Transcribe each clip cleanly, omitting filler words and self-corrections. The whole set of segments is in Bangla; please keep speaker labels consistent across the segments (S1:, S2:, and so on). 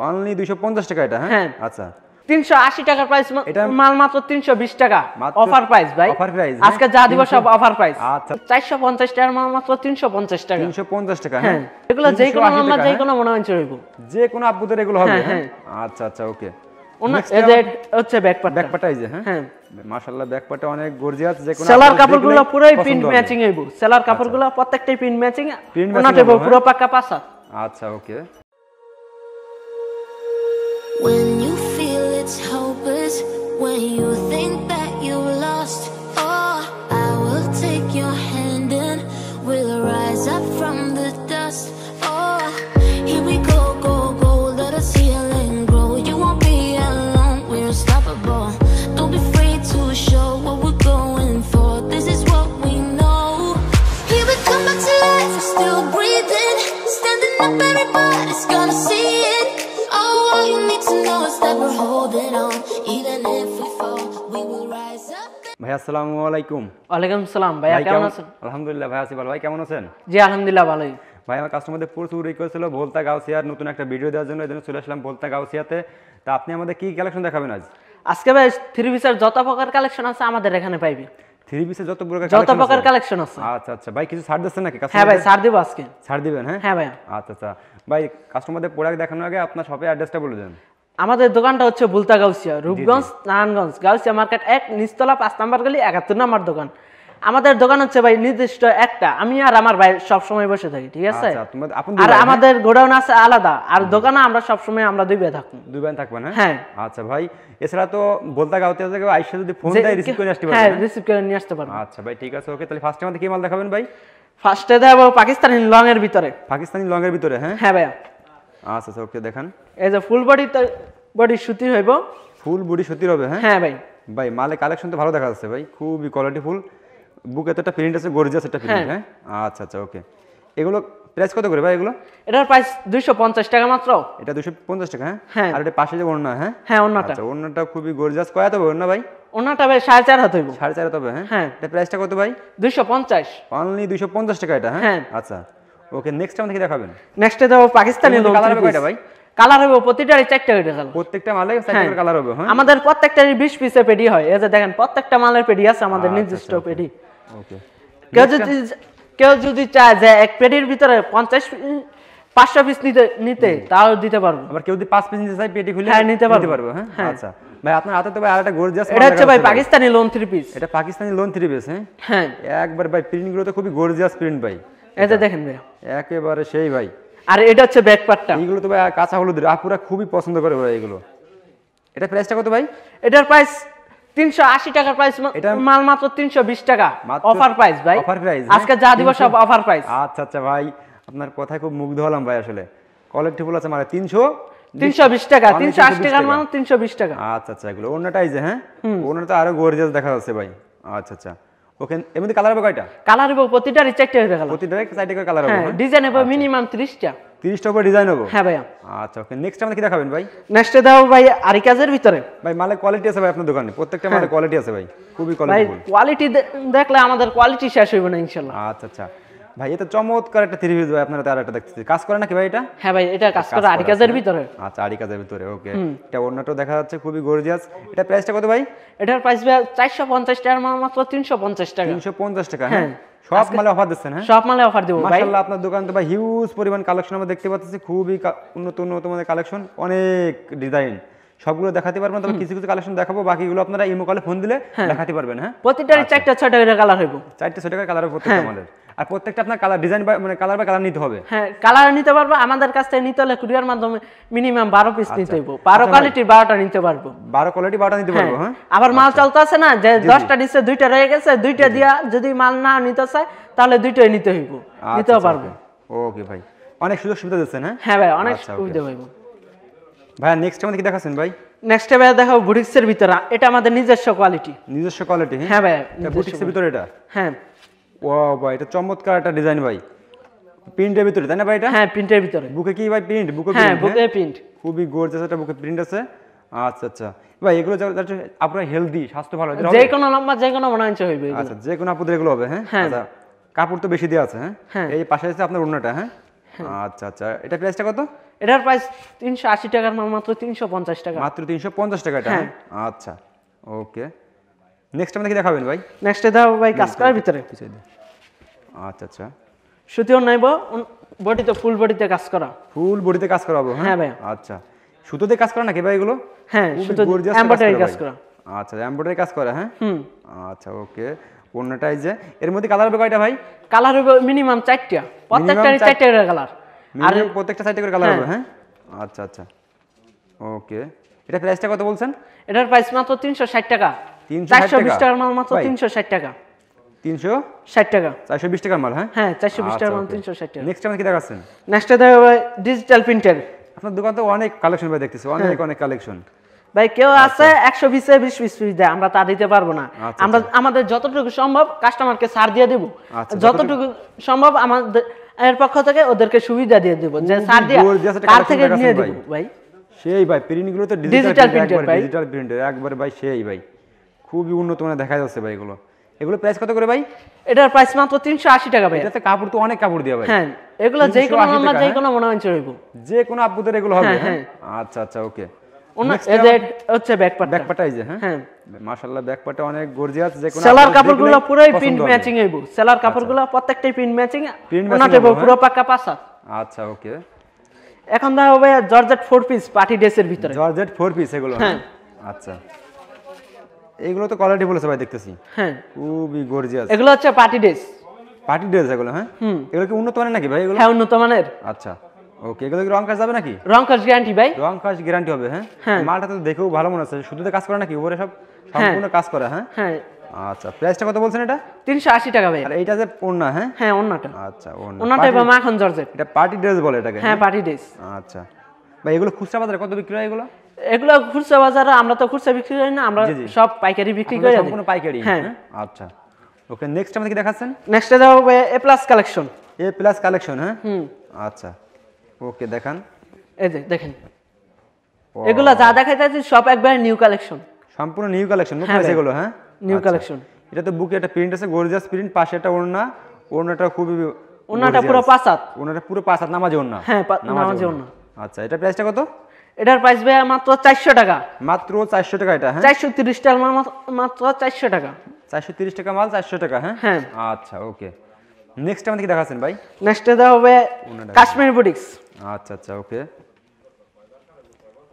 S1: অনলি 250 টাকা এটা। হ্যাঁ আচ্ছা
S2: 380 টাকার প্রাইস মাল মাত্র 320 টাকা অফার প্রাইস ভাই।
S1: অফার প্রাইস
S2: আজকে যা দিব সব অফার প্রাইস। আচ্ছা 450 টাকার মাল মাত্র 350 টাকা।
S1: 350 টাকা। হ্যাঁ
S2: এগুলো যে কোনো আমরা যে কোনো মনে হচ্ছে হইব,
S1: যে কোনো আপুদের এগুলো হবে। হ্যাঁ আচ্ছা আচ্ছা ওকে।
S2: এই যে হচ্ছে
S1: ব্যাকপার্ট এই যে। হ্যাঁ মাশাআল্লাহ ব্যাকপার্টে অনেক গর্জিয়াস। যে কোনো
S2: সেলার কাপড়গুলো পুরোই প্রিন্ট ম্যাচিং হইব। সেলার কাপড়গুলো প্রত্যেকটাই প্রিন্ট ম্যাচিং, ওনাতে পুরো পাকা পাসা।
S1: আচ্ছা ওকে।
S3: When you feel it's hopeless, when you think that you've lost, oh, I will take your hand and we'll rise up from the dust. Oh, here we go, go, go, let us heal and grow. You won't be alone, we're unstoppable. Don't be afraid to show what we're going for. This is what we know. Here we come back to life, we're still breathing. Standing up, everybody's gonna see it. All you need to know is that we're holding on. Even if we fall, we will rise up.
S1: ভাই আসসালামু আলাইকুম।
S2: ওয়ালাইকুম সালাম। ভাই কেমন আছেন?
S1: আলহামদুলিল্লাহ ভাই আছি ভালো। ভাই কেমন আছেন?
S2: জি আলহামদুলিল্লাহ ভালোই।
S1: ভাই আমার কাস্টমারদের প্রচুর রিকোয়েস্ট ছিল ভোলতা গাউসিয়ার নতুন একটা ভিডিও দেওয়ার জন্য, এজন্য চলে আসলাম ভোলতা গাউসিয়াতে। তা আপনি আমাদের কি কালেকশন দেখাবেন আজ?
S2: আজকে ভাই থ্রি পিসের যত প্রকার কালেকশন আছে আমাদের এখানে পাইবি।
S1: থ্রি পিসের যত
S2: প্রকার কালেকশন আছে।
S1: আচ্ছা আচ্ছা ভাই কিছু ছাড় দিচ্ছেন নাকি?
S2: হ্যাঁ ভাই ছাড় দিব আজকে।
S1: ছাড় দিবেন? হ্যাঁ
S2: হ্যাঁ ভাই।
S1: আচ্ছা আচ্ছা ভাই কাস্টমারদের প্রোডাক্ট দেখানোর আগে আপনার শপের অ্যাড্রেসটা বলে দেন।
S2: আমাদের দোকানটা হচ্ছে ভোলতা গাউসিয়া, রূপগঞ্জ নারায়ণগঞ্জ, গাউসিয়া মার্কেট 1 নিচতলা 5 নাম্বার গলি 71 নম্বর দোকান। আমাদের দোকান হচ্ছে ভাই নির্দিষ্ট একটা, আমি আর আমার ভাই সব সময় বসে থাকি, ঠিক আছে? আর আমাদের গোডাউন আছে আলাদা, আর দোকানে আমরা সব সময় আমরা দুই ভাই থাকবো।
S1: দুই ভাই থাকবেন?
S2: হ্যাঁ
S1: আচ্ছা ভাই এছাড়া তো ভোলতা গাউসিয়া থেকে আইসা যদি ফোন দেয় রিসিভ করে আসতে পারবেন?
S2: হ্যাঁ রিসিভ করে নিয়ে আসতে পারবেন।
S1: আচ্ছা ভাই ঠিক আছে ওকে। তাহলে ফার্স্টে আমাদের কি মাল দেখাবেন ভাই?
S2: ফার্স্টে দেখাবো পাকিস্তানি লং এর ভিতরে।
S1: পাকিস্তানি লং এর ভিতরে? হ্যাঁ
S2: হ্যাঁ ভাই।
S1: আচ্ছা আচ্ছা ওকে দেখান।
S2: এই যে ফুল বডি সুতির হইব।
S1: ফুল বডি সুতির হবে? হ্যাঁ
S2: হ্যাঁ ভাই।
S1: ভাই মালে কালেকশন তো ভালো দেখা যাচ্ছে ভাই, খুবই কোয়ালিটি ফুল। বুকে তো একটা প্রিন্ট আছে, গর্জিয়াস একটা প্রিন্ট। হ্যাঁ আচ্ছা আচ্ছা ওকে। এগুলো প্রাইস কত করে ভাই এগুলো?
S2: এটার প্রাইস 250 টাকা মাত্র।
S1: এটা 250 টাকা?
S2: হ্যাঁ।
S1: আর এটা পাশে যে ওড়না? হ্যাঁ
S2: হ্যাঁ ওড়নাটা।
S1: আচ্ছা ওড়নাটা খুবই গর্জিয়াস। কয়টা হবে ওড়না ভাই?
S2: ওড়নাটা ভাই 4.5 হাত হইব।
S1: 4.5 হবে? হ্যাঁ এটা প্রাইসটা কত ভাই?
S2: 250।
S1: অনলি 250 টাকা এটা? হ্যাঁ আচ্ছা ওকে। নেক্সট আমাদের কি দেখাবেন?
S2: নেক্সটে দেব পাকিস্তানি লং।
S1: কালার হবে কয়টা ভাই?
S2: কালার হবে প্রতিটারই 4টা করে কালার।
S1: প্রত্যেকটা মালে 4টা কালার হবে? হ্যাঁ
S2: আমাদের প্রত্যেকটারই 20 পিসের পেডি হয়। এই যে দেখেন প্রত্যেকটা মালের পেডি আছে আমাদের নির্দিষ্ট পেডি।
S1: ওকে।
S2: কেউ যদি চায় যে এক পেডির ভিতরে 500 পিস নিতে তাও দিতে পারবো।
S1: আবার কেউ যদি 5 পিস নিতে চায় পেডি খুলে
S2: নিতে পারবো।
S1: হ্যাঁ আচ্ছা ভাই আপনার হাতে তো ভাই আরেকটা গর্জিয়াস
S2: এটা হচ্ছে ভাই পাকিস্তানি লোন 3 পিস।
S1: এটা পাকিস্তানি লোন 3 পিস? হ্যাঁ
S2: হ্যাঁ
S1: একবার ভাই প্রিন্ট গুলো তো খুবই গর্জিয়াস প্রিন্ট ভাই।
S2: এই যে দেখেন ভাই
S1: একেবারে সেই ভাই।
S2: আর এটা হচ্ছে ব্যাক পার্টটা।
S1: এইগুলো তো ভাই কাঁচা হলুদের আপুরা খুবই পছন্দ করে ভাই এগুলো। এটা প্রাইসটা কত ভাই?
S2: এটার প্রাইস 380 টাকার প্রাইস মাল মাত্র 320 টাকা অফার প্রাইস ভাই।
S1: অফার প্রাইস
S2: আজকে যা দিব সব অফার প্রাইস।
S1: আচ্ছা আচ্ছা ভাই আপনার কথায় খুব মুগ্ধ হলাম ভাই। আসলে কোয়ালিটি ফুল আছে মানে
S2: 320 টাকা, 380 টাকার মাল 320 টাকা।
S1: আচ্ছা আচ্ছা এগুলো ওড়নাটাই যে? হ্যাঁ ওড়নাটা আরো গর্জিয়াস দেখা যাচ্ছে ভাই। আচ্ছা আচ্ছা ওকে। এর মধ্যে কালার হবে কয়টা?
S2: কালার হবে প্রতিটারই 4টা করে কালার।
S1: প্রতিটারই 4টা করে কালার হবে?
S2: হ্যাঁ ডিজাইন হবে মিনিমাম 30টা।
S1: 30টা করে ডিজাইন হবে?
S2: হ্যাঁ ভাই।
S1: আচ্ছা ওকে। নেক্সট আমাদের কি দেখাবেন ভাই?
S2: নেক্সটে দাও ভাই আরিকাজের ভিতরে।
S1: ভাই মালে কোয়ালিটি আছে ভাই আপনার দোকানে? প্রত্যেকটা মালে কোয়ালিটি আছে ভাই, খুবই কোয়ালিটি ফুল।
S2: কোয়ালিটি দেখলে আমাদের কোয়ালিটি শেষ হইব না ইনশাআল্লাহ।
S1: আচ্ছা আচ্ছা ভাই এটা চমৎকার একটা থ্রি পিস ভাই। আপনারা তো আরেকটা দেখতেছি কাজ করে নাকি ভাই এটা?
S2: হ্যাঁ ভাই এটা কাজ করে আরিকাজের ভিতরে।
S1: আচ্ছা আরিকাজের ভিতরে ওকে। এটা ওড়নাটাও দেখা যাচ্ছে খুবই গর্জিয়াস। এটা প্রাইসটা কত ভাই?
S2: এটার প্রাইস ভাই 450 টাকার মাল মাত্র 350 টাকা।
S1: 350 টাকা? হ্যাঁ সব মালে অফার দিচ্ছেন? হ্যাঁ
S2: সব মালে অফার দেব ভাই।
S1: মাশাআল্লাহ আপনার দোকানে তো ভাই হিউজ পরিমাণ কালেকশন আমরা দেখতে পাচ্ছি, খুবই উন্নত মানের কালেকশন, অনেক ডিজাইন। সবগুলো দেখাতে পারবেন, তবে কিছু কিছু কালেকশন দেখাবো, বাকিগুলো আপনারা ইমো কলে ফোন দিলে দেখাতে পারবেন। হ্যাঁ
S2: প্রত্যেকটারই 4টা 6টা করে কালার হইব।
S1: 4টা 6টা করে কালার হবে প্রত্যেকটা মালের। আর প্রত্যেকটা আপনার কালার ডিজাইন মানে কালার বাই কালার নিতে হবে?
S2: হ্যাঁ কালার নিতে পারবো। আমাদের কাছ থেকে নিতে হলে কুরিয়ার মাধ্যমে মিনিমাম 12 পিস নিতে হইব। 12 কোয়ালিটির 12টা নিতে পারবো।
S1: 12 কোয়ালিটি 12টা নিতে পারবো? হ্যাঁ
S2: আবার মাল চলতে আছে না যে 10টা দিছে 2টা রয়ে গেছে, 2টা দিয়া যদি মাল না নিতে চায় তাহলে 2টাই নিতে হইব, নিতে পারবো।
S1: ওকে ভাই অনেক সুযোগ সুবিধা দিচ্ছেন? হ্যাঁ
S2: হ্যাঁ ভাই অনেক সুবিধা হইব
S1: ভাই। নেক্সট আমাদের কি দেখাচ্ছেন ভাই?
S2: নেক্সট ভাই দেখাবো বুটিক্সের ভিতরে। এটা আমাদের নিজস্ব কোয়ালিটি।
S1: নিজস্ব কোয়ালিটি?
S2: হ্যাঁ ভাই
S1: এটা বুটিক্সের ভিতরে এটা?
S2: হ্যাঁ
S1: ও ভাই এটা চমৎকার একটা ডিজাইন ভাই, প্রিন্টের ভিতরে তাই না ভাই এটা?
S2: হ্যাঁ প্রিন্টের ভিতরে।
S1: বুকে কি ভাই প্রিন্ট? বুকে
S2: হ্যাঁ বুকে প্রিন্ট,
S1: খুবই গর্জিয়াস একটা বুকে প্রিন্ট আছে। আচ্ছা আচ্ছা ভাই এগুলো আপনারা হেলদি স্বাস্থ্য ভালো
S2: যে কোনো লম্বা যে কোনো মনে হচ্ছে হইবে।
S1: আচ্ছা যে কোনো আপুদের এগুলো হবে? হ্যাঁ আচ্ছা কাপড় তো বেশি দেওয়া আছে? হ্যাঁ এই পাশে আছে আপনার ওড়নাটা? হ্যাঁ আচ্ছা আচ্ছা এটা প্রাইসটা কত?
S2: এটার প্রাইস 380 টাকার মাল মাত্র 350 টাকা।
S1: মাত্র 350 টাকা এটা, হ্যাঁ? আচ্ছা ওকে, নেক্সট আমাদের কি দেখাবেন ভাই?
S2: নেক্সট দাও ভাই কাজ করার ভিতরে।
S1: আচ্ছা আচ্ছা,
S2: সুতিও নাইব, বডিতে ফুল বডিতে কাজ করা।
S1: ফুল বডিতে কাজ করাবো,
S2: হ্যাঁ ভাই।
S1: আচ্ছা, সুতোতে কাজ করা নাকি ভাই এগুলো?
S2: হ্যাঁ, সুতো এমব্রয়ডারি কাজ করা।
S1: আচ্ছা, এমব্রয়ডারি কাজ করা, হ্যাঁ। আচ্ছা ওকে, ওন্নাটা এই যে, এর মধ্যে কালার হবে কয়টা ভাই?
S2: কালার হবে মিনিমাম 4টা, প্রত্যেকটারই 4টা করে কালার।
S1: আর প্রত্যেকটা 4টা করে কালার হবে, হ্যাঁ। আচ্ছা আচ্ছা ওকে, এটা প্রাইসটা কত বলছেন?
S2: এটার প্রাইস মাত্র 360 টাকা। 420 টাকার মাল মাত্র 360 টাকা।
S1: 360
S2: টাকা,
S1: 420 টাকার মাল, হ্যাঁ।
S2: হ্যাঁ 420 টাকার মাল 360 টাকা।
S1: নেক্সট আমাদের কি দেখাচ্ছেন?
S2: নেক্সট দাও ভাই ডিজিটাল প্রিন্টার।
S1: আপনার দোকান তো অনেক কালেকশন ভাই দেখতেছি, অনেক কালেকশন।
S2: ভাই কেউ আছে 120 এ 20 পিস দেয়, আমরা তা দিতে পারবো না। আমরা আমাদের যতটুকু সম্ভব কাস্টমারকে ছাড় দিয়ে দেব, যতটুকু সম্ভব আমাদের এর পক্ষ থেকে ওদেরকে সুবিধা দিয়ে দেব, যে ছাড় দিয়ে কার থেকে নিয়ে দেব ভাই।
S1: সেই ভাই প্রিন্টগুলো তো ডিজিটাল প্রিন্টার ভাই, ডিজিটাল প্রিন্টার একবার ভাই, সেই ভাই খুবই উন্নত মানের দেখা যাচ্ছে ভাই। এগুলো প্রাইস কত করে ভাই?
S2: এটার প্রাইস মাত্র 380 টাকা ভাই।
S1: এটাতে কাপড় তো অনেক কাপড় দিয়া ভাই।
S2: হ্যাঁ, এগুলো যে কোনো আমরা যে কোনো মনে হয় চলবে,
S1: যে কোনো আপুদের এগুলো হবে, হ্যাঁ। আচ্ছা আচ্ছা ওকে,
S2: এদের হচ্ছে ব্যাকপার্ট,
S1: ব্যাকপার্টটা এই যে, হ্যাঁ।
S2: হ্যাঁ
S1: মাশাআল্লাহ, ব্যাকপার্টটা অনেক গর্জিয়াস। যে কোনো
S2: সেলার কাপড়গুলো পুরোই প্রিন্ট ম্যাচিং হইবো, সেলার কাপড়গুলো প্রত্যেকটাই প্রিন্ট ম্যাচিং, ওনাতে পুরো পাকা পাঁচা।
S1: আচ্ছা ওকে,
S2: এখন দাও ভাই জর্জেট 4 পিস পার্টি ড্রেসের ভিতরে।
S1: জর্জেট 4 পিস এগুলো, হ্যাঁ। আচ্ছা, এগুলো তো কোয়ালিটি বলেছে ভাই দেখতেছি,
S2: হ্যাঁ
S1: খুবই গর্জিয়াস।
S2: এগুলো হচ্ছে পার্টি ড্রেস,
S1: পার্টি ড্রেস এগুলো, হ্যাঁ। এগুলো কি উন্নত মানের নাকি ভাই এগুলো?
S2: হ্যাঁ উন্নত মানের।
S1: আচ্ছা ওকে, এগুলো কি রং কাজ যাবে নাকি?
S2: রং কাজ গ্যারান্টি ভাই,
S1: রং কাজ গ্যারান্টি হবে, হ্যাঁ। মালটা তো দেখেও ভালো মনে হচ্ছে, শুধুতে কাজ করে নাকি উপরে সব সম্পূর্ণ কাজ করে, হ্যাঁ।
S2: হ্যাঁ
S1: আচ্ছা, প্রাইসটা কত বলছেন এটা?
S2: 380 টাকা ভাই।
S1: আর এইটা যে ওন্না, হ্যাঁ।
S2: হ্যাঁ ওন্নাটা,
S1: আচ্ছা
S2: ওন্নাটা বা মাখন জর্জেট,
S1: এটা পার্টি ড্রেস বলে এটাকে,
S2: হ্যাঁ পার্টি ড্রেস।
S1: আচ্ছা ভাই, এগুলো খুচরা বাজারে কত বিক্রি হয় এগুলো?
S2: এগুলো খুচরা বাজারে আমরা তো খুচরা বিক্রি করি না, আমরা সব পাইকারি বিক্রি করি,
S1: সম্পূর্ণ পাইকারি, হ্যাঁ। আচ্ছা ওকে, নেক্সট আমাদের কি দেখাচ্ছেন?
S2: নেক্সট দাও ভাই এ প্লাস কালেকশন।
S1: এ প্লাস কালেকশন, হ্যাঁ। আচ্ছা ওকে, দেখান।
S2: এই যে দেখেন, এগুলো যা দেখাইতেছি সব একবার নিউ কালেকশন,
S1: সম্পূর্ণ নিউ কালেকশন, নতুন আছে এগুলো, হ্যাঁ।
S2: New collection.
S1: এটা তো বুকে একটা প্রিন্ট আছে, গর্জিয়াস প্রিন্ট, পাশে একটা ওড়না, ওড়নাটা খুবই,
S2: ওড়নাটা পুরো পাঁচাত,
S1: ওড়নাটা পুরো পাঁচাত, নামাজি ওড়না,
S2: হ্যাঁ নামাজি ওড়না।
S1: আচ্ছা, এটা প্রাইসটা কত?
S2: এটার প্রাইস ভাই মাত্র 400 টাকা।
S1: মাত্র 400 টাকা এটা, হ্যাঁ।
S2: 430 টাকা মাল মাত্র 400 টাকা।
S1: 430 টাকা মাল 400 টাকা, হ্যাঁ।
S2: হ্যাঁ
S1: আচ্ছা ওকে, নেক্সট আমাদের কি দেখাচ্ছেন ভাই?
S2: নেক্সট দাও হবে কাশ্মীরি বুটিক্স।
S1: আচ্ছা আচ্ছা ওকে,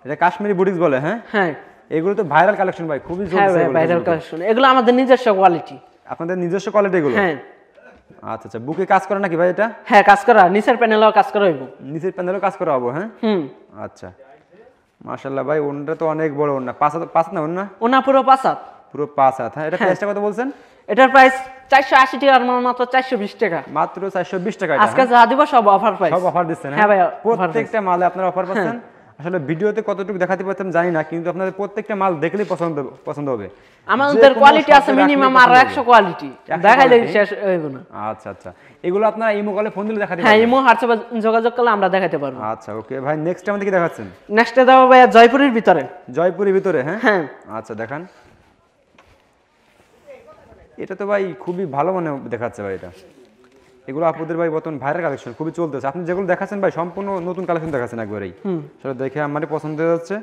S1: এটা কাশ্মীরি বুটিক্স বলে, হ্যাঁ।
S2: হ্যাঁ
S1: এগুলো তো ভাইরাল কালেকশন ভাই, খুবই
S2: হ্যাঁ ভাই ভাইরাল কালেকশন, এগুলো আমাদের নিজস্ব কোয়ালিটি।
S1: আপনাদের নিজস্ব কোয়ালিটি এগুলো,
S2: হ্যাঁ।
S1: আচ্ছা আচ্ছা, বুকে কাজ করে নাকি ভাই এটা?
S2: হ্যাঁ কাজ করা, নিচের প্যানেলেও কাজ করা হইব,
S1: নিচের প্যানেলেও কাজ করা হবে, হ্যাঁ। আচ্ছা মাশাআল্লাহ ভাই, ওন্নাটা তো অনেক বড় ওন্না, পাঁচ না ওন্না?
S2: ওন্না পুরো পাঁচাত,
S1: পুরো পাঁচাত, হ্যাঁ। এটা প্রাইসটা কত বলছেন?
S2: এটার প্রাইস 480 টাকার মাল মাত্র 420 টাকা।
S1: মাত্র 420 টাকা।
S2: আজকে যা দিব সব অফার প্রাইস,
S1: সব অফার দিচ্ছেন,
S2: হ্যাঁ ভাই।
S1: প্রত্যেকটা মালে আপনারা অফার পাচ্ছেন। আসলে ভিডিওতে কতটুকু দেখাতে পারতাম জানি না, কিন্তু আপনাদের প্রত্যেকটা মাল দেখলেই পছন্দ হবে।
S2: আমাদের কোয়ালিটি আছে মিনিমাম আর 100 কোয়ালিটি, দেখাইলে শেষ হইব না।
S1: আচ্ছা আচ্ছা, এগুলো আপনারা ইমো কলে ফোন দিলে দেখাতে পারবেন?
S2: হ্যাঁ ইমো হোয়াটসঅ্যাপে যোগাযোগ করলে আমরা দেখাতে পারবো।
S1: আচ্ছা ওকে ভাই, নেক্সট আমাদের কি দেখাচ্ছেন?
S2: নেক্সটে দাও ভাই জয়পুরের ভিতরে।
S1: জয়পুরের ভিতরে, হ্যাঁ।
S2: হ্যাঁ
S1: আচ্ছা দেখান। এটা তো ভাই খুবই ভালো মনে দেখাচ্ছে ভাই, এটা এগুলো আপুদের ভাই বর্তমান ভাইরাল কালেকশন, খুবই চলতেছে। আপনি যেগুলো দেখাচ্ছেন ভাই সম্পূর্ণ নতুন কালেকশন দেখাচ্ছেন একবারেই, সেটা দেখে আমার পছন্দ হয়ে যাচ্ছে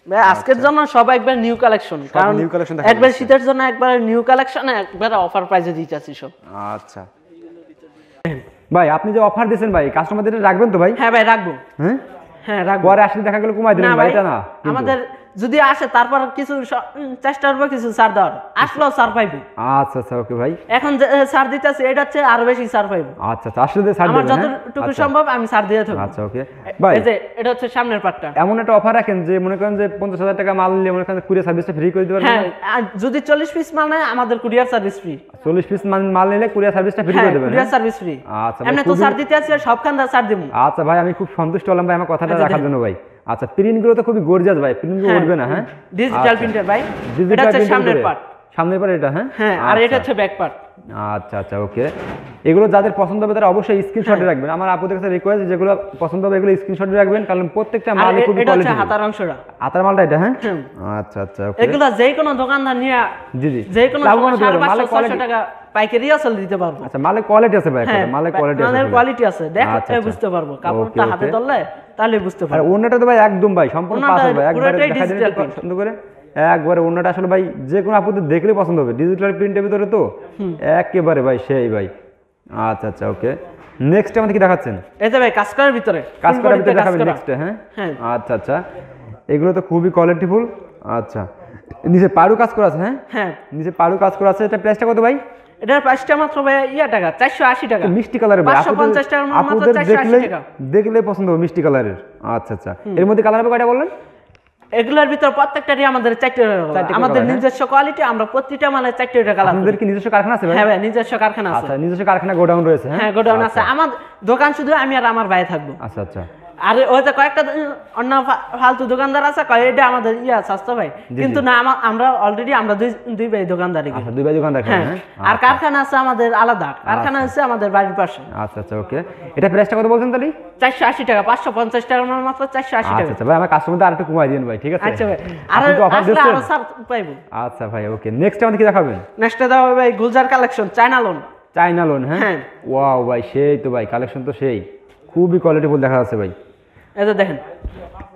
S2: ভাই। আজকের জন্য সব একবার নিউ কালেকশন, কারণ
S1: নিউ কালেকশন
S2: একবার শীতের জন্য একবার নিউ কালেকশন, একবার অফার প্রাইসে দিতেছি সব।
S1: আচ্ছা ভাই, আপনি যে অফার দিয়েছেন ভাই, কাস্টমারদের রাখবেন তো ভাই?
S2: হ্যাঁ ভাই রাখবো,
S1: হ্যাঁ
S2: হ্যাঁ রাখবো।
S1: পরে আসলে দেখা গেল কমাই দিবেন ভাই, এটা না
S2: আমাদের যদি আসে তারপর কিছু চেষ্টা করবো কিছু ছাড় দেওয়ার, আসলেও ছাড় পাইবো।
S1: আচ্ছা আচ্ছা ওকে ভাই,
S2: এখন যে ছাড় দিতেছে এটা হচ্ছে আরো বেশি ছাড় পাইবো।
S1: আচ্ছা আচ্ছা, আসলে ছাড়
S2: আমার
S1: দিবেন,
S2: যতটুকু সম্ভব আমি ছাড় দিয়ে থাকবো।
S1: আচ্ছা ওকে ভাই,
S2: এই যে এটা হচ্ছে সামনের পার্টটা।
S1: এমন একটা অফার রাখেন যে মনে করেন যে 50,000 টাকা মাল নিলে মনে করেন কুরিয়ার সার্ভিসটা ফ্রি করে দিতে পারবেন।
S2: হ্যাঁ, আর যদি 40 পিস মাল নেয় আমাদের কুরিয়ার সার্ভিস ফ্রি।
S1: 40 পিস মাল নিলে কুরিয়ার সার্ভিসটা ফ্রি করে দেবেন?
S2: Courier service free.
S1: আচ্ছা
S2: এমনি তো ছাড় দিতে আছে, সবখান দা ছাড় দেব।
S1: আচ্ছা ভাই, আমি খুব সন্তুষ্ট হলাম ভাই আমার কথাটা রাখার জন্য ভাই। আচ্ছা, প্রিন্টগুলো তো খুবই গর্জিয়াস ভাই, প্রিন্টগুলো উঠবে না? হ্যাঁ,
S2: ডিজিটাল প্রিন্টার ভাই, এটা হচ্ছে সামনের পার্ট।
S1: সামনের পার্ট এটা, হ্যাঁ
S2: হ্যাঁ, আর এটা হচ্ছে ব্যাক পার্ট।
S1: আচ্ছা আচ্ছা ওকে, এগুলো যাদের পছন্দ হবে তারা অবশ্যই স্ক্রিনশটে রাখবেন। আমার আপুদের কাছে রিকোয়েস্ট, যেগুলো পছন্দ হবে এগুলো স্ক্রিনশটে রাখবেন, কারণ প্রত্যেকটা
S2: আর
S1: মাল খুবই
S2: এটা হচ্ছে
S1: কোয়ালিটি।
S2: হাতার অংশটা,
S1: হাতার মালটা এটা, হ্যাঁ আচ্ছা আচ্ছা ওকে।
S2: এগুলো যে কোনো দোকানদার নিয়ে
S1: জি জি
S2: যে কোনো
S1: লাভবান হতে পারবে। মালের
S2: 500-600
S1: কোয়ালিটি,
S2: টাকা পাইকারি আসল দিতে পারবো।
S1: আচ্ছা মালের কোয়ালিটি আছে ভাই,
S2: হ্যাঁ,
S1: মালের কোয়ালিটি আছে,
S2: মালের কোয়ালিটি আছে, দেখলে
S1: আচ্ছা, আচ্ছা।
S2: বুঝতে পারবো। কাপড়টা
S1: ওকে,
S2: হাতে
S1: ওকে।
S2: ধরলে তাহলে বুঝতে
S1: আর
S2: পারবো।
S1: ওন্নাটা তো ভাই একদম ভাই সম্পূর্ণ
S2: ওন্নাটা
S1: পাস হবে, একবারে
S2: পুরোটাই
S1: দেখা দিলে
S2: digital print।
S1: পছন্দ করে একবারে। ওন্নাটা আসলে ভাই যে কোনো আপুদের দেখলে পছন্দ হবে, ডিজিটাল প্রিন্টের ভিতরে তো একেবারে ভাই সেই ভাই। আচ্ছা আচ্ছা ওকে, নেক্সট আমাদের কি দেখাচ্ছেন?
S2: এই যে ভাই কাজ করার ভিতরে,
S1: কাজ
S2: full
S1: করার
S2: body তে
S1: ভিতরে
S2: কাজ
S1: দেখাবেন
S2: করা।
S1: নেক্সট, হ্যাঁ
S2: হ্যাঁ।
S1: আচ্ছা আচ্ছা, এগুলো তো খুবই কোয়ালিটিফুল। আচ্ছা, নিচে পাড়ু কাজ করা আছে, হ্যাঁ
S2: হ্যাঁ,
S1: নিচে পাড়ু কাজ করা আছে। এটা প্রাইসটা কত ভাই?
S2: এটার প্রাইসটা মাত্র ভাই টাকা 480 টাকা।
S1: মিষ্টি কালারের ভাই,
S2: 550 টাকার মাল মাত্র
S1: আপুদের
S2: 480 টাকা।
S1: দেখলে পছন্দ হবে মিষ্টি কালারের। আচ্ছা আচ্ছা, এর মধ্যে কালার হবে কয়টা বললেন?
S2: এগুলোর ভিতর প্রত্যেকটারই আমাদের 4টা
S1: চারটে
S2: আমাদের
S1: colour, হ্যাঁ।
S2: নিজস্ব কোয়ালিটি, আমরা প্রতিটা মালের 4টা কালার।
S1: আপনাদের কি নিজস্ব কারখানা আছে ভাই?
S2: হ্যাঁ ভাই, নিজস্ব কারখানা আছে।
S1: আচ্ছা, নিজস্ব কারখানা গোডাউন রয়েছে,
S2: হ্যাঁ, গোডাউন আছে। আমার দোকান শুধু আমি আর আমার ভাই থাকবো।
S1: আচ্ছা আচ্ছা
S2: আর ওই যে কয়েকটা অন্য ফালতু দোকানদার আছে, কয় এটা আমাদের সস্তা ভাই, কিন্তু না, আমরা অলরেডি আমরা দুই ভাই দোকানদারি করি।
S1: আচ্ছা, দুই ভাই দোকান রাখেন,
S2: হ্যাঁ,
S1: হ্যাঁ
S2: আর কারখানা আছে আমাদের আলাদা, কারখানা আছে আমাদের বাড়ির পাশে।
S1: আচ্ছা আচ্ছা ওকে, এটা প্রাইসটা কত বলছেন তাহলে?
S2: 480 টাকা, 550 টাকার মাল মাত্র 480
S1: আচ্ছা
S2: টাকা।
S1: আচ্ছা ভাই, আমার কাস্টমারদের আরেকটু কমাই দিন ভাই, ঠিক আছে?
S2: আচ্ছা ভাই, আর
S1: আপনি তো অফার
S2: আসলে
S1: দিচ্ছেন।
S2: আরো ছাড় পাইবো।
S1: আচ্ছা ভাই ওকে, নেক্সট আমাদের কি দেখাবেন?
S2: নেক্সটে দাও ভাই গুলজার কালেকশন, চায়না লোন।
S1: চাইনা লোন, হ্যাঁ
S2: হ্যাঁ।
S1: ওয়াও ভাই, সেই তো ভাই কালেকশন তো সেই খুবই কোয়ালিটিফুল দেখা যাচ্ছে ভাই।
S2: এই যে দেখেন,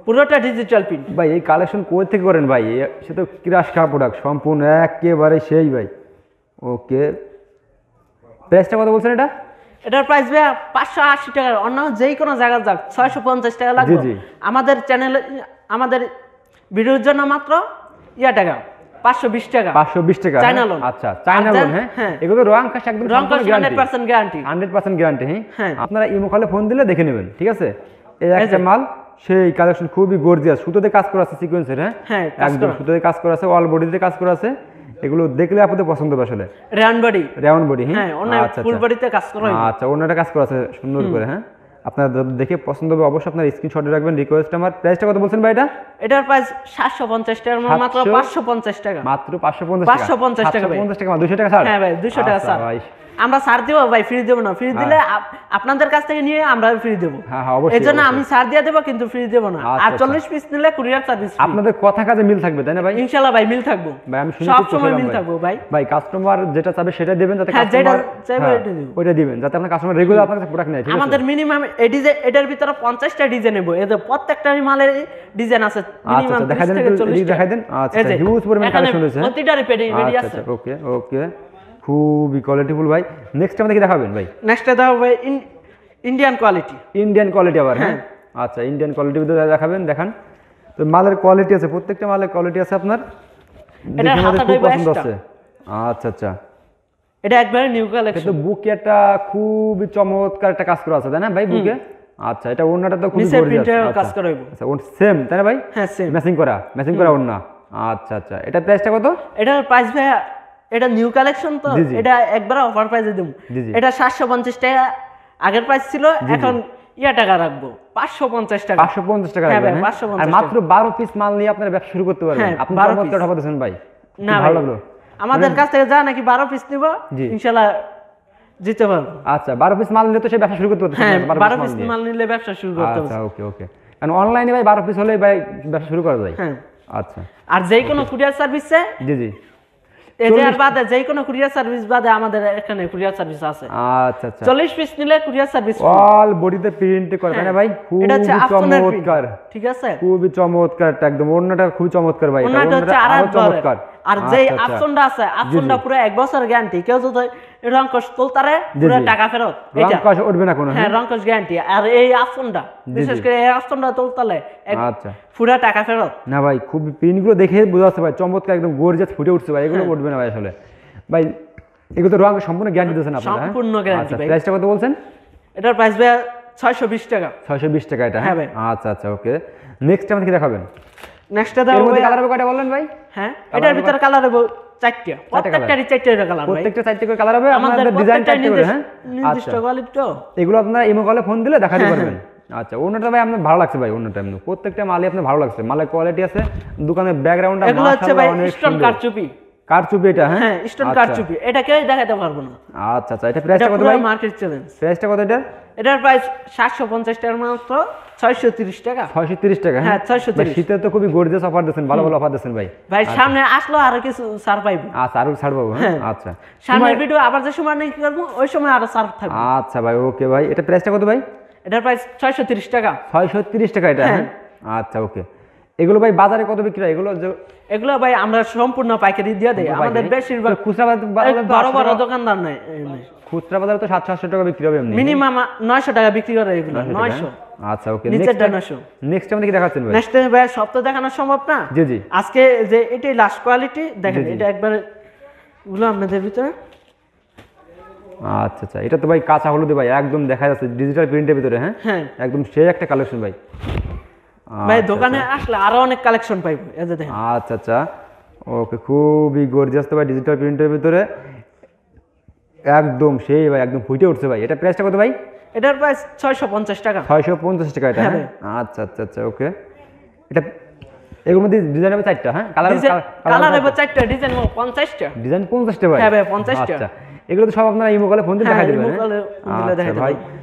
S2: পুরোটা ডিজিটাল প্রিন্ট।
S1: ভাই এই কালেকশন কোথা থেকে করেন ভাই? সে তো ক্রাশ খাওয়া প্রোডাক্ট সম্পূর্ণ একেবারে সেই ভাই। ওকে, প্রাইসটা কত বলছেন এটা?
S2: এটার প্রাইস ভাই 580 টাকা। অন্য যেই কোনো জায়গা যাক 650 টাকা লাগবে।
S1: জি।
S2: আমাদের চ্যানেলে, আমাদের ভিডিওর জন্য মাত্র টাকা 520 টাকা।
S1: 520 টাকা,
S2: চায়না
S1: হ্যাঁ?
S2: লোন।
S1: আচ্ছা, চায়না
S2: আর
S1: লোন,
S2: হ্যাঁ।
S1: হ্যাঁ এগুলো রং কাশ একদম
S2: রং
S1: সম্পূর্ণ
S2: কস
S1: গ্যারান্টি,
S2: 100% গ্যারান্টি।
S1: 100% গ্যারান্টি,
S2: হ্যাঁ।
S1: হ্যাঁ। আপনারা ইমো কলে ফোন দিলে দেখে নেবেন, ঠিক আছে? এই একটা
S2: যে।
S1: মাল সেই কালেকশন খুবই গর্জিয়াস, সুতোতে কাজ করা আছে সিকোয়েন্সের, হ্যাঁ
S2: হ্যাঁ, কাজ
S1: একদম
S2: করা।
S1: সুতোতে কাজ করা আছে, অল বডিতে কাজ করা আছে। এগুলো দেখলে আপনাদের পছন্দ হবে আসলে।
S2: Round body.
S1: রাউন্ড বডি,
S2: হ্যাঁ, অন্য ফুল বডিতে কাজ করা হয়।
S1: আচ্ছা, অন্যটা কাজ করা আছে সুন্দর করে, হ্যাঁ। আপনারা দেখে পছন্দ হবে অবশ্যই আপনারা স্ক্রিনশটে রাখবেন। রিকোয়েস্ট আমার, প্রাইসটা কত বলছেন ভাই এটা?
S2: এটার প্রাইস 750 টাকার মাল মাত্র 550 টাকা।
S1: মাত্র 550 টাকা।
S2: 550 টাকা ভাই।
S1: 550 টাকা, 200 টাকা ছাড়।
S2: হ্যাঁ ভাই, 200 টাকা
S1: আচ্ছা
S2: ছাড়।
S1: ভাই।
S2: আমরা ছাড় দেবো ভাই, ফ্রি দেবো না। ফ্রি দিলে আপনাদের কাছ থেকে নিয়ে আমরা ফ্রি দেবো।
S1: হ্যাঁ, অবশ্যই,
S2: এই জন্য
S1: অবশ্যই।
S2: আমি ছাড় দিয়ে দেবো, কিন্তু ফ্রি দেবো না।
S1: আচ্ছা,
S2: আর
S1: আচ্ছা।
S2: 40 পিস নিলে কুরিয়ার সার্ভিস।
S1: আপনাদের কথা কাজে মিল থাকবে, তাই না ভাই?
S2: ইনশাআল্লাহ ভাই, মিল থাকবো।
S1: ভাই আমি শুনে
S2: সব
S1: খুব খুশি
S2: সময়
S1: হলাম
S2: মিল
S1: ভাই।
S2: থাকবো ভাই।
S1: ভাই কাস্টমার যেটা চাবে সেটা দিবেন, যাতে
S2: হ্যাঁ, যেটা
S1: কাস্টমার
S2: চাইবে ওইটা দিবেন।
S1: ওইটা দিবেন, যাতে আপনার কাস্টমার রেগুলার আপনার কাছে প্রোডাক্ট নেয়, ঠিক আছে?
S2: আমাদের মিনিমাম এটার ভিতরে 50টা ডিজাইন নেবো। এদের প্রত্যেকটা মালের ডিজাইন আছে মিনিমাম
S1: আচ্ছা, দেখাই
S2: 30
S1: দেন
S2: থেকে
S1: একটু,
S2: 40
S1: দেখাই দেন। আচ্ছা, হিউজ পরিমাণ কালেকশন রয়েছে।
S2: প্রতিটারই রেডি
S1: আচ্ছা
S2: আছে।
S1: আচ্ছা ওকে ওকে, খুবই কোয়ালিটিফুল ভাই। নেক্সট আমাদের কি দেখাবেন ভাই?
S2: নেক্সটে দাও ভাই ইন্ডিয়ান কোয়ালিটি।
S1: ইন্ডিয়ান কোয়ালিটি আবার, হ্যাঁ আচ্ছা, ইন্ডিয়ান কোয়ালিটির ভিতরে দেখাবেন, দেখান তো। মালের কোয়ালিটি আছে, প্রত্যেকটা মালের কোয়ালিটি আছে আপনার,
S2: এটা
S1: দেখে আমাদের
S2: হাতা
S1: খুব
S2: দেবো
S1: পছন্দ
S2: extra।
S1: আছে। আচ্ছা আচ্ছা,
S2: এটা একবারে নিউ
S1: কিন্তু
S2: কালেকশন।
S1: বুকে একটা খুবই চমৎকার একটা কাজ করা আছে, তাই না ভাই? বুকে আচ্ছা, এটা ওন্নাটা তো খুবই
S2: নিচে
S1: গর্জিয়াস।
S2: প্রিন্টের কাজ করা হইবো।
S1: আচ্ছা, সেম তাই না ভাই?
S2: হ্যাঁ, সেম।
S1: ম্যাচিং করা ওন্না। আচ্ছা আচ্ছা, এটা প্রাইসটা কত?
S2: এটার প্রাইস ভাই, এটা নিউ কালেকশন তো,
S1: জি, জি।
S2: এটা একবার অফার প্রাইসে দেব।
S1: জি, জি।
S2: এটা 750 টাকা আগের প্রাইস ছিল, এখন টাকা রাখবো 550 টাকা।
S1: 550 টাকা
S2: হ্যাঁ ভাই,
S1: রাখবেন, হ্যাঁ?
S2: 550
S1: আর মাত্র 12 পিস মাল নিয়ে আপনারা ব্যবসা শুরু করতে পারবেন।
S2: হ্যাঁ,
S1: আপনি
S2: 12
S1: চমৎকার
S2: piece।
S1: ঠকা দিয়েছেন ভাই,
S2: না
S1: খুব
S2: ভাই,
S1: ভালো লাগলো।
S2: আমাদের কাছ থেকে যা নাকি 12 পিস নিব,
S1: জি।
S2: ইনশাআল্লাহ জিতে পারবো।
S1: আচ্ছা, 12 পিস মাল নিলে তো সে ব্যবসা শুরু করতে পারতেছে,
S2: হ্যাঁ,
S1: 12
S2: 12 পিস
S1: নিয়ে।
S2: মাল নিলে ব্যবসা শুরু করতে
S1: আচ্ছা
S2: হবে।
S1: ওকে ওকে, কারণ অনলাইনে ভাই 12 পিস হলেই ভাই ব্যবসা শুরু করা যায়।
S2: হ্যাঁ,
S1: আচ্ছা
S2: আর যেই কোনো কুরিয়ার সার্ভিসে,
S1: জি জি,
S2: এদের বাদে যেই কোনো কুরিয়ার সার্ভিস বাদে আমাদের এখানে কুরিয়ার সার্ভিস আছে।
S1: আচ্ছা আচ্ছা,
S2: 40 পিস নিলে কুরিয়ার সার্ভিস।
S1: অল বডিতে প্রিন্ট করে, তাই না ভাই?
S2: এটা হচ্ছে
S1: খুবই
S2: আফসোনের print,
S1: চমৎকার,
S2: ঠিক আছে?
S1: খুবই চমৎকার একটা একদম। ওন্নাটা খুবই চমৎকার ভাই, এটা
S2: ওনাটা হচ্ছে
S1: ওন্নাটা আরো
S2: আড়াই
S1: চমৎকার।
S2: আর যেই
S1: আচ্ছা, আচ্ছা।
S2: অপশনটা আছে, অপশনটা পুরো 1 বছর গ্যারান্টি। কেউ যদি রং কস তুলতারে
S1: জি,
S2: পুরো
S1: জি।
S2: টাকা ফেরত।
S1: রং
S2: এটা
S1: কষ উঠবে না কোনো,
S2: হ্যাঁ,
S1: হ্যাঁ?
S2: রং কস গ্যারান্টি। আর এই অপশনটা বিশেষ করে এই অপশনটা তুলতালে
S1: আচ্ছা
S2: পুরো টাকা ফেরত।
S1: না ভাই, খুব প্রিন্টগুলো দেখে বোঝা যাচ্ছে ভাই চমৎকার, একদম গর্জিয়াস ফুটে উঠছে ভাই। এগুলো উঠবে না ভাই আসলে ভাই, এগুলো তো রং সম্পূর্ণ গ্যারান্টি দিয়েছেন আপনারা, হ্যাঁ?
S2: সম্পূর্ণ guarantee
S1: আচ্ছা,
S2: ভাই।
S1: প্রাইসটা কত বলছেন?
S2: এটার প্রাইস ভাই 620 টাকা।
S1: 620 টাকা এটা,
S2: হ্যাঁ
S1: হ্যাঁ?
S2: ভাই।
S1: আচ্ছা আচ্ছা ওকে, নেক্সট আমাদের কি দেখাবেন?
S2: নেক্সটে
S1: এর
S2: দাও
S1: মধ্যে
S2: ভাই।
S1: কালার হবে কয়টা বললেন ভাই?
S2: হ্যাঁ, এটার ভিতরে কালার হবে 4টা। প্রত্যেকটারই 4টা কালার ভাই।
S1: প্রত্যেকটা 4টা করে কালার হবে,
S2: আমাদের
S1: আপনাদের ডিজাইন
S2: প্রত্যেকটা
S1: 4টা করে, হ্যাঁ?
S2: নির্দিষ্ট
S1: আচ্ছা,
S2: কোয়ালিটি তো।
S1: এগুলো আপনারা ইমো কলে ফোন দিলে দেখাতে
S2: হ্যাঁ,
S1: পারবেন। আচ্ছা, ওনাটা ভাই আপনার ভালো লাগছে ভাই, ওনাটা এমনি প্রত্যেকটা মালই আপনার ভালো লাগছে। মালের কোয়ালিটি আছে, দোকানের ব্যাকগ্রাউন্ডটা
S2: এগুলো হচ্ছে
S1: মাশাআল্লাহ
S2: ভাই
S1: অনেক
S2: স্টোন
S1: সুন্দর।
S2: কারচুপি।
S1: কারচুপি এটা, হ্যাঁ
S2: হ্যাঁ স্টোন কারচুপি, এটা কেউ দেখাতে পারবো না।
S1: আচ্ছা আচ্ছা, এটা প্রাইসটা কত ভাই?
S2: Market challenge.
S1: প্রাইসটা কত এটা?
S2: এটার প্রাইস 750 টাকার মাত্র 630 টাকা।
S1: 630 টাকা,
S2: হ্যাঁ 630।
S1: শীতে তো খুবই গর্জিয়াস অফার দিচ্ছেন, ভালো ভালো অফার দিচ্ছেন ভাই।
S2: ভাই সামনে আসলো আরো কিছু ছাড় পাইবো।
S1: আচ্ছা, আরো ছাড় পাবো, হ্যাঁ আচ্ছা।
S2: সামনের ভিডিও আবার যে সময় নাকি করব ওই সময় আরো ছাড় থাকবে।
S1: আচ্ছা ভাই, ওকে ভাই, এটা প্রাইসটা কত ভাই?
S2: এটার প্রাইস 630 টাকা।
S1: 630 টাকা এটা, হ্যাঁ আচ্ছা ওকে। এগুলো ভাই বাজারে কত বিক্রি হয় এগুলো?
S2: এগুলো ভাই আমরা সম্পূর্ণ পাইকারি দিয়ে দেই। আমাদের বেশিরভাগ
S1: খুচরা বাজারে
S2: বড় বড় দোকানদার নাই।
S1: খুচরা বাজারে তো 700-800 টাকা বিক্রি হবে এমনি,
S2: মিনিমাম 900 টাকা বিক্রি করে এগুলো। 900।
S1: আচ্ছা ওকে,
S2: নিচেরটা 900।
S1: নেক্সট টাইম কি দেখাচ্ছেন ভাই?
S2: নেক্সট টাইম ভাই সব তো দেখানো সম্ভব না।
S1: জি জি।
S2: আজকে যে এটাই লাস্ট কোয়ালিটি দেখেন, এটা একবারে গুলো আপনাদের ভিতরে।
S1: আচ্ছা আচ্ছা, এটা তো ভাই কাঁচা হলুদে ভাই, একদম দেখা যাচ্ছে ডিজিটাল প্রিন্টের ভিতরে, হ্যাঁ
S2: হ্যাঁ
S1: একদম সেই একটা কালেকশন ভাই।
S2: ভাই দোকানে আসলে আরো অনেক কালেকশন পাইবো, এই যে দেখেন।
S1: আচ্ছা আচ্ছা ওকে, খুবই গর্জিয়াস তো ভাই, ডিজিটাল প্রিন্টের ভিতরে একদম সেই ভাই, একদম ফুটে উঠছে ভাই। এটা প্রাইসটা কত ভাই?
S2: এটার প্রাইস 650 টাকা।
S1: 650 টাকা এটা, হ্যাঁ আচ্ছা আচ্ছা আচ্ছা ওকে। এটা এগুলোর মধ্যে ডিজাইন হবে 4টা, হ্যাঁ কালার
S2: হবে 4টা, ডিজাইন হবে 50টা।
S1: ডিজাইন 50টা ভাই?
S2: হ্যাঁ ভাই 50টা।
S1: আচ্ছা, এগুলো তো সব আপনারা ইমো কলে ফোন দিয়ে দেখাই দিবেন,
S2: ইমো কলে ফোন দিলে দেখাই
S1: ভাই।
S2: দেবেন।